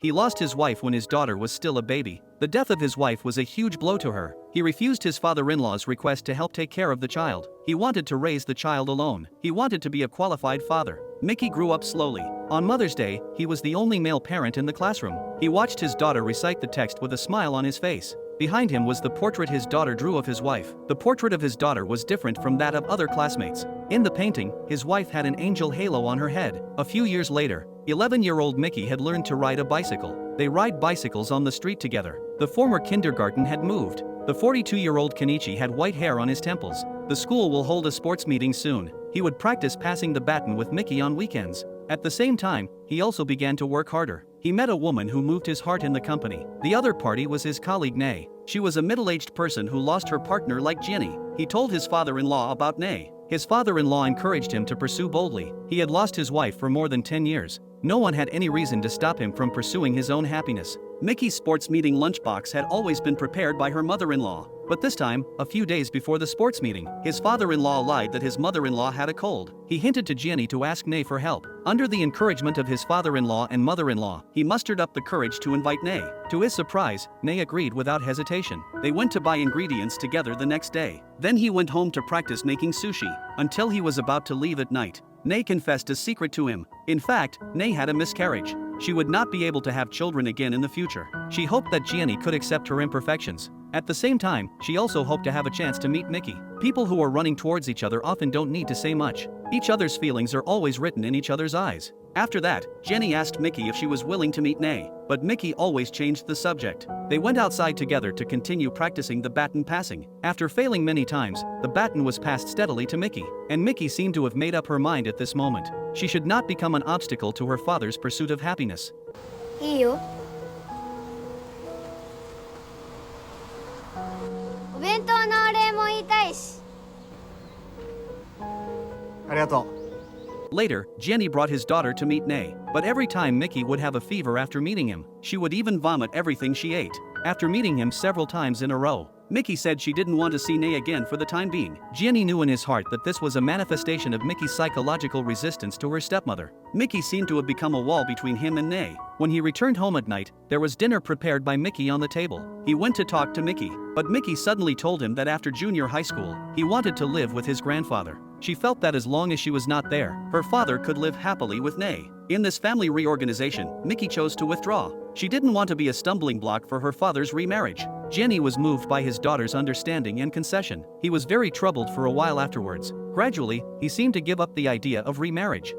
He lost his wife when his daughter was still a baby. The death of his wife was a huge blow to her. He refused his father-in-law's request to help take care of the child. He wanted to raise the child alone. He wanted to be a qualified father. Mickey grew up slowly. On Mother's Day, he was the only male parent in the classroom. He watched his daughter recite the text with a smile on his face. Behind him was the portrait his daughter drew of his wife. The portrait of his daughter was different from that of other classmates. In the painting, his wife had an angel halo on her head. A few years later, 11-year-old Mickey had learned to ride a bicycle. They ride bicycles on the street together. The former kindergarten had moved. The 42-year-old Kenichi had white hair on his temples. The school will hold a sports meeting soon. He would practice passing the baton with Mickey on weekends. At the same time, he also began to work harder. He met a woman who moved his heart in the company. The other party was his colleague Nay. She was a middle-aged person who lost her partner like Jenny. He told his father-in-law about Nay. His father-in-law encouraged him to pursue boldly. He had lost his wife for more than 10 years. No one had any reason to stop him from pursuing his own happiness. Mickey's sports meeting lunchbox had always been prepared by her mother-in-law. But this time, a few days before the sports meeting, his father-in-law lied that his mother-in-law had a cold. He hinted to Jenny to ask Nay for help. Under the encouragement of his father-in-law and mother-in-law, he mustered up the courage to invite Nay. To his surprise, Nay agreed without hesitation. They went to buy ingredients together the next day. Then he went home to practice making sushi, until he was about to leave at night. Nay confessed a secret to him. In fact, Nay had a miscarriage. She would not be able to have children again in the future. She hoped that Jenny could accept her imperfections. At the same time, she also hoped to have a chance to meet Mickey. People who are running towards each other often don't need to say much. Each other's feelings are always written in each other's eyes. After that, Jenny asked Mickey if she was willing to meet Nay, but Mickey always changed the subject. They went outside together to continue practicing the baton passing. After failing many times, the baton was passed steadily to Mickey, and Mickey seemed to have made up her mind at this moment. She should not become an obstacle to her father's pursuit of happiness. いいよ。お弁当のお礼も言いたいし。ありがとう。 Later, Jenny brought his daughter to meet Nay, but every time Mickey would have a fever after meeting him. She would even vomit everything she ate. After meeting him several times in a row, Mickey said she didn't want to see Nay again for the time being. Jenny knew in his heart that this was a manifestation of Mickey's psychological resistance to her stepmother. Mickey seemed to have become a wall between him and Nay. When he returned home at night, there was dinner prepared by Mickey on the table. He went to talk to Mickey, but Mickey suddenly told him that after junior high school, he wanted to live with his grandfather. She felt that as long as she was not there, her father could live happily with Nay. In this family reorganization, Mickey chose to withdraw. She didn't want to be a stumbling block for her father's remarriage. Jenny was moved by his daughter's understanding and concession. He was very troubled for a while afterwards. Gradually, he seemed to give up the idea of remarriage.